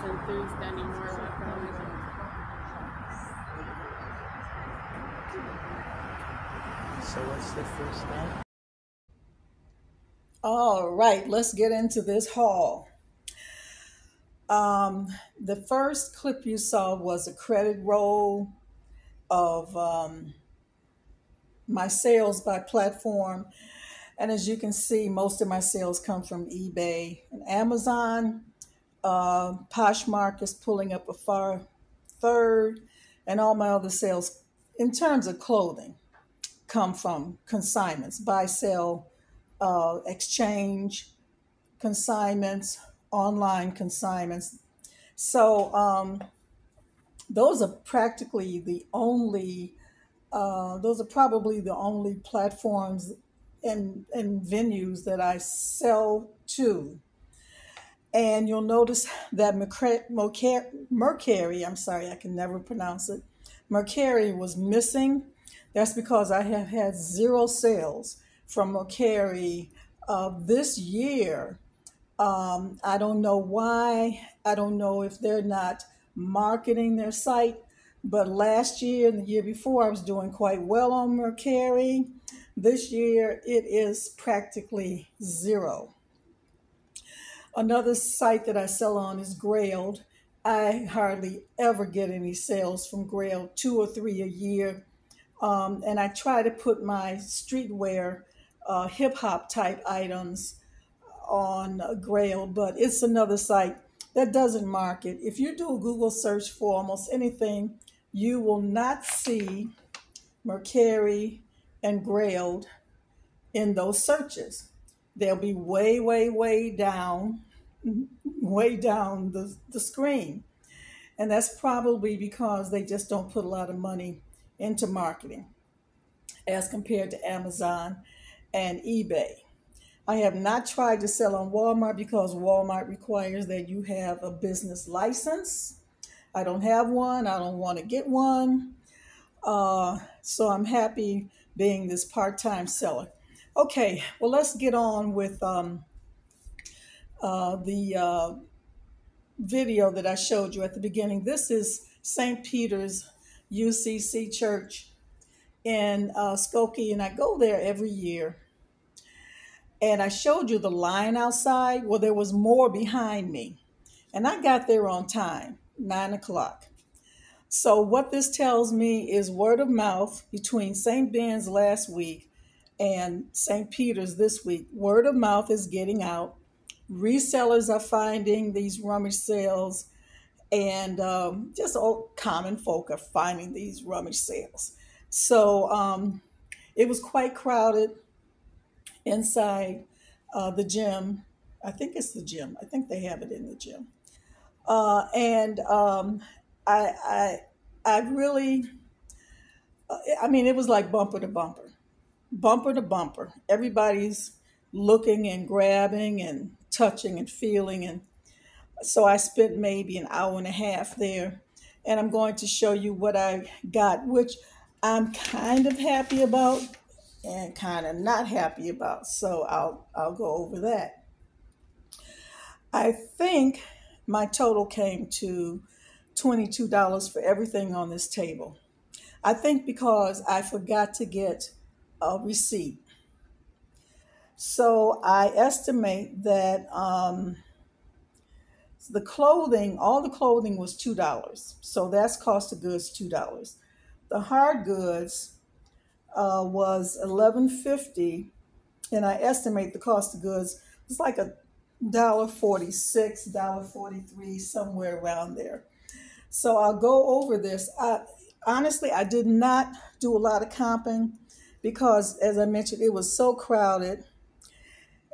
enthused anymore with them. So what's the first thing? All right, let's get into this haul. The first clip you saw was a credit roll of my sales by platform. And as you can see, most of my sales come from eBay and Amazon. Poshmark is pulling up a far third, and all my other sales, in terms of clothing, come from consignments, buy, sell, exchange, consignments, online consignments. So those are practically the only, those are probably the only platforms and venues that I sell to. And you'll notice that Mercury, I'm sorry, I can never pronounce it. Mercury was missing. That's because I have had zero sales from Mercury this year. I don't know why. I don't know if they're not marketing their site. But last year and the year before, I was doing quite well on Mercury. This year, it is practically zero. Another site that I sell on is Grailed. I hardly ever get any sales from Grailed, 2 or 3 a year. And I try to put my streetwear, hip hop type items on Grailed, but it's another site that doesn't market. If you do a Google search for almost anything, you will not see Mercury and Grailed in those searches. They'll be way, way, way down the screen. And that's probably because they just don't put a lot of money into marketing as compared to Amazon and eBay. I have not tried to sell on Walmart because Walmart requires that you have a business license. I don't have one. I don't want to get one. So I'm happy being this part-time seller. Okay, well, let's get on with the video that I showed you at the beginning. This is St. Peter's UCC Church in Skokie, and I go there every year. And I showed you the line outside. Well, there was more behind me. And I got there on time, 9 o'clock. So what this tells me is word of mouth between St. Ben's last week and St. Peter's this week. Word of mouth is getting out. Resellers are finding these rummage sales, and just old common folk are finding these rummage sales. So it was quite crowded inside the gym. I think it's the gym. I think they have it in the gym. And I really, I mean, it was like bumper to bumper, bumper to bumper. Everybody's looking and grabbing and touching and feeling. And so I spent maybe an hour and a half there. And I'm going to show you what I got, which I'm kind of happy about and kind of not happy about. So I'll go over that. I think my total came to $22 for everything on this table. I think because I forgot to get a receipt. So I estimate that the clothing, all the clothing was $2. So that's cost of goods, $2. The hard goods was $11.50, and I estimate the cost of goods was like $1.46, $1.43, somewhere around there. So I'll go over this. Honestly, I did not do a lot of comping because, as I mentioned, it was so crowded,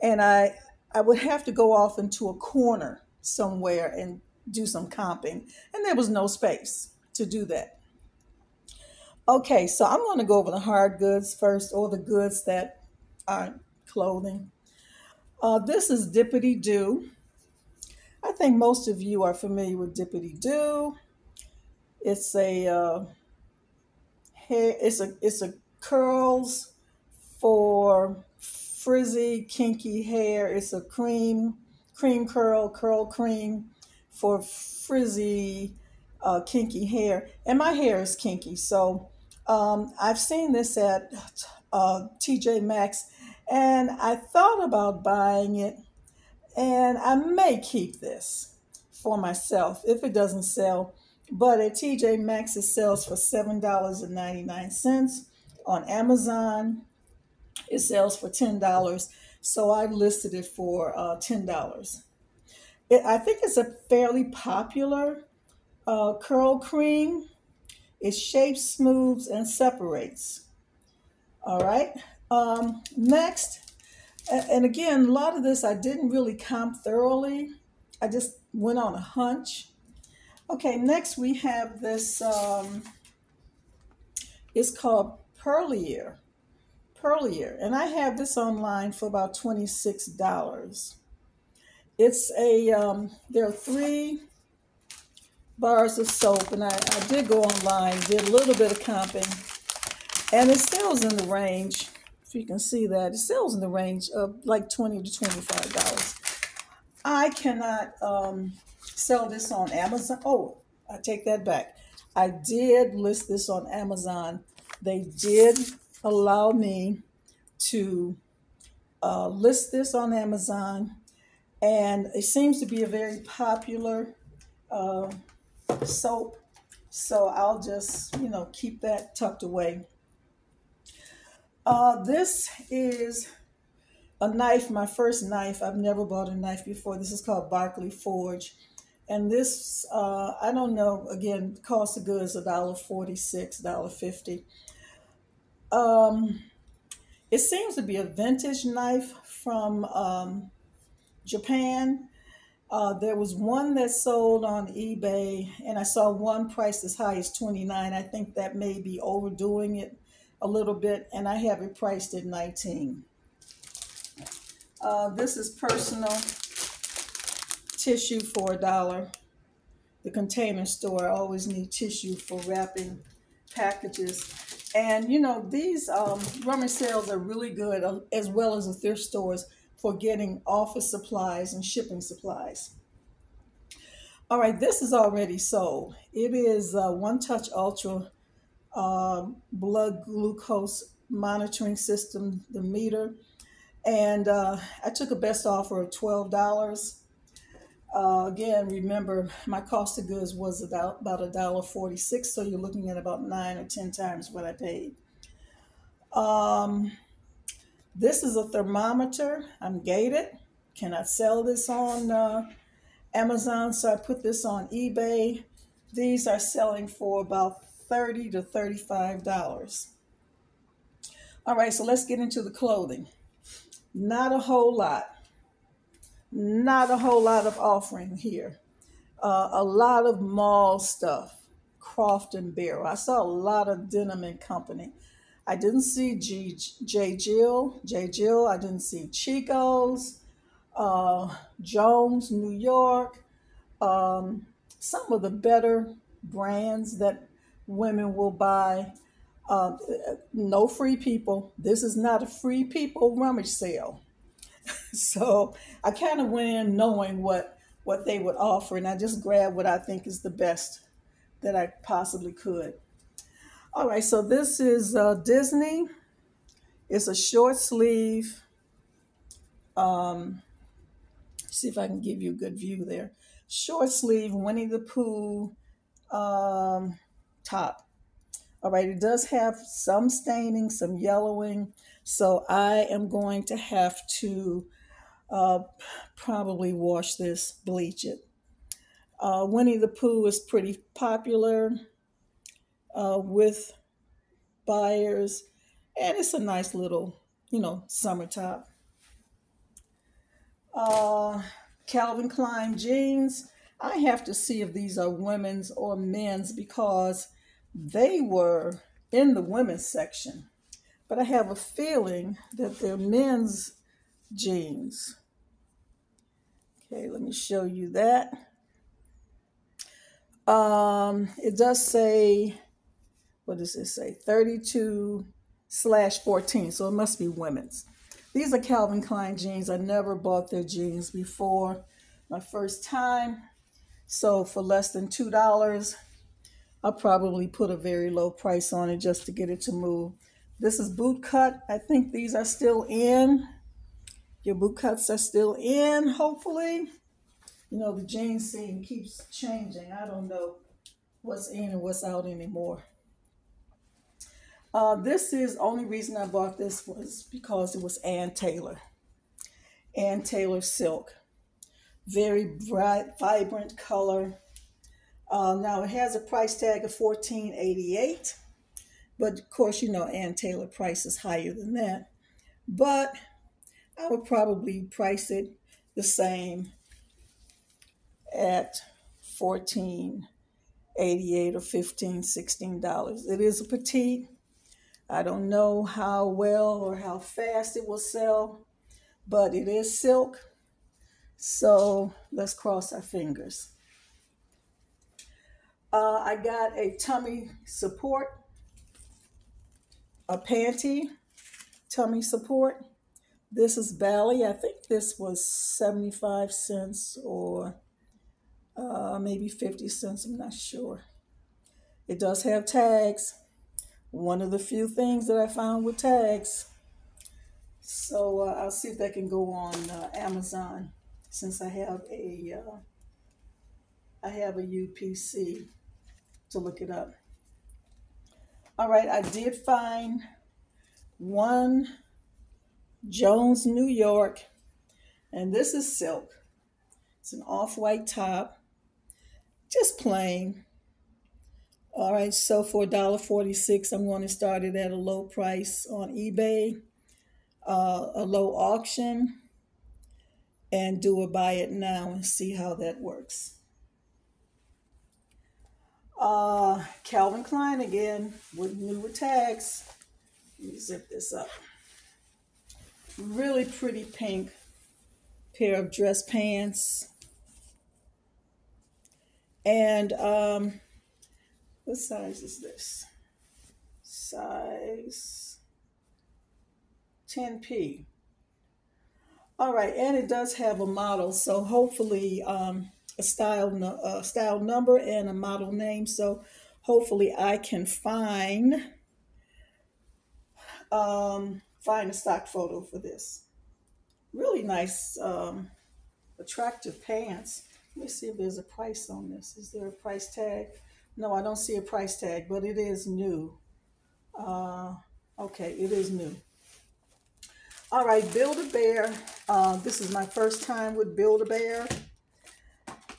and I would have to go off into a corner somewhere and do some comping, and there was no space to do that. Okay, so I'm going to go over the hard goods first, or the goods that aren't clothing. This is Dippity Doo. I think most of you are familiar with Dippity Doo. It's a hair. It's a curls for frizzy, kinky hair. It's a cream curl cream for frizzy, kinky hair. And my hair is kinky. So I've seen this at TJ Maxx, and I thought about buying it, and I may keep this for myself if it doesn't sell. But at TJ Maxx, it sells for $7.99. On Amazon, it sells for $10. So I listed it for $10. I think it's a fairly popular curl cream. It shapes, smooths, and separates. All right. Next, and again, a lot of this I didn't really comp thoroughly. I just went on a hunch. Okay, next we have this, it's called Perlier. Perlier, and I have this online for about $26. It's there are 3 bars of soap, and I did go online, did a little bit of comping, and it sells in the range, if you can see that, it sells in the range of like $20 to $25. I cannot sell this on Amazon. Oh, I take that back. I did list this on Amazon. They did allow me to list this on Amazon, and it seems to be a very popular soap, so I'll just, keep that tucked away. This is a knife, my first knife. I've never bought a knife before. This is called Barkley Forge. And this, I don't know, again, cost of goods $1.46, $1.50. It seems to be a vintage knife from Japan. There was one that sold on eBay, and I saw one priced as high as $29. I think that may be overdoing it a little bit, and I have it priced at $19. This is personal tissue for $1. The Container Store. I always need tissue for wrapping packages. And these rummage sales are really good, as well as the thrift stores, for getting office supplies and shipping supplies. All right, this is already sold. It is One Touch Ultra blood glucose monitoring system, the meter. And I took a best offer of $12. Again, remember, my cost of goods was about $1.46, so you're looking at about 9 or 10 times what I paid. This is a thermometer. I'm gated. Cannot sell this on Amazon, so I put this on eBay. These are selling for about $30 to $35. All right, so let's get into the clothing. Not a whole lot. Not a whole lot of offering here. A lot of mall stuff. Croft and Barrel. I saw a lot of Denim and Company. I didn't see J. Jill. I didn't see Chico's, Jones, New York. Some of the better brands that women will buy. No Free People. This is not a Free People rummage sale. So I kind of went in knowing what they would offer, and I just grabbed what I think is the best that I possibly could. All right, so this is Disney. It's a short sleeve. See if I can give you a good view there. Short sleeve Winnie the Pooh top. All right, it does have some staining, some yellowing, so I am going to have to probably wash this, bleach it. Winnie the Pooh is pretty popular with buyers, and it's a nice little, summer top. Calvin Klein jeans. I have to see if these are women's or men's because they were in the women's section, but I have a feeling that they're men's jeans. Okay, let me show you that. It does say, what does it say? 32/14, so it must be women's. These are Calvin Klein jeans. I never bought their jeans before. My first time. So for less than $2, I'll probably put a very low price on it just to get it to move. This is boot cut. I think these are still in. Your boot cuts are still in, hopefully. You know, the jeans scene keeps changing. I don't know what's in and what's out anymore. This is only reason I bought this was because it was Ann Taylor. Ann Taylor silk. Very bright, vibrant color. Now it has a price tag of $14.88, but of course, you know, Ann Taylor price is higher than that. But I would probably price it the same at $14.88 or $15, $16. It is a petite. I don't know how well or how fast it will sell, but it is silk. So let's cross our fingers. I got a tummy support, a panty tummy support. This is Bally. I think this was 75 cents or maybe 50 cents. I'm not sure. It does have tags. One of the few things that I found with tags. So I'll see if that can go on Amazon, since I have a UPC to look it up. All right, I did find one Jones, New York, and this is silk. It's an off-white top, just plain. All right, so for $1.46, I'm going to start it at a low price on eBay, a low auction, and do a buy it now and see how that works. Calvin Klein again with newer tags. Let me zip this up. Really pretty pink pair of dress pants. And what size is this? Size 10P. All right, and it does have a model, so hopefully a style number and a model name. So hopefully I can find a stock photo for this. Really nice, attractive pants. Let me see if there's a price on this. Is there a price tag? No, I don't see a price tag, but it is new. Okay, it is new. All right, Build-A-Bear. This is my first time with Build-A-Bear.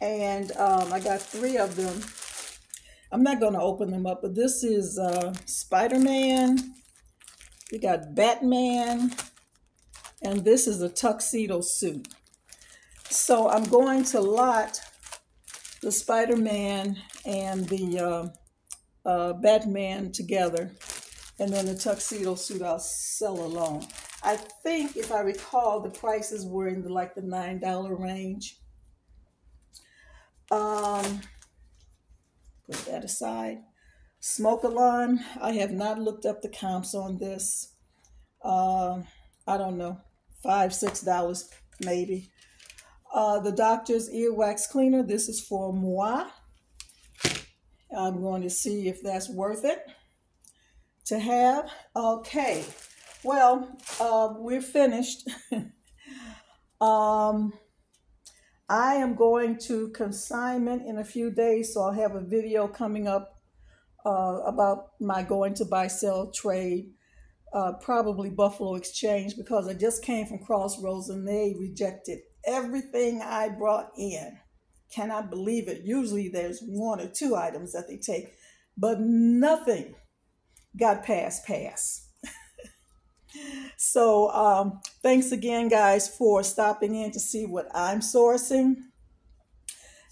And I got 3 of them. I'm not going to open them up, but this is Spider-Man. We got Batman. And this is a tuxedo suit. So I'm going to lot the Spider-Man and the Batman together. And then the tuxedo suit I'll sell alone. I think, if I recall, the prices were in the $9 range. Put that aside. Smoke alarm. I have not looked up the comps on this. I don't know, $5, $6 maybe. The Doctor's earwax cleaner. This is for moi. I'm going to see if that's worth it to have. Okay. Well, we're finished. I am going to consignment in a few days, so I'll have a video coming up about my going to buy, sell, trade, probably Buffalo Exchange, because I just came from Crossroads and they rejected everything I brought in. Cannot believe it. Usually there's 1 or 2 items that they take, but nothing got past pass. So thanks again, guys, for stopping in to see what I'm sourcing.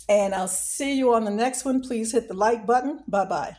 And I'll see you on the next one. Please hit the like button. Bye-bye.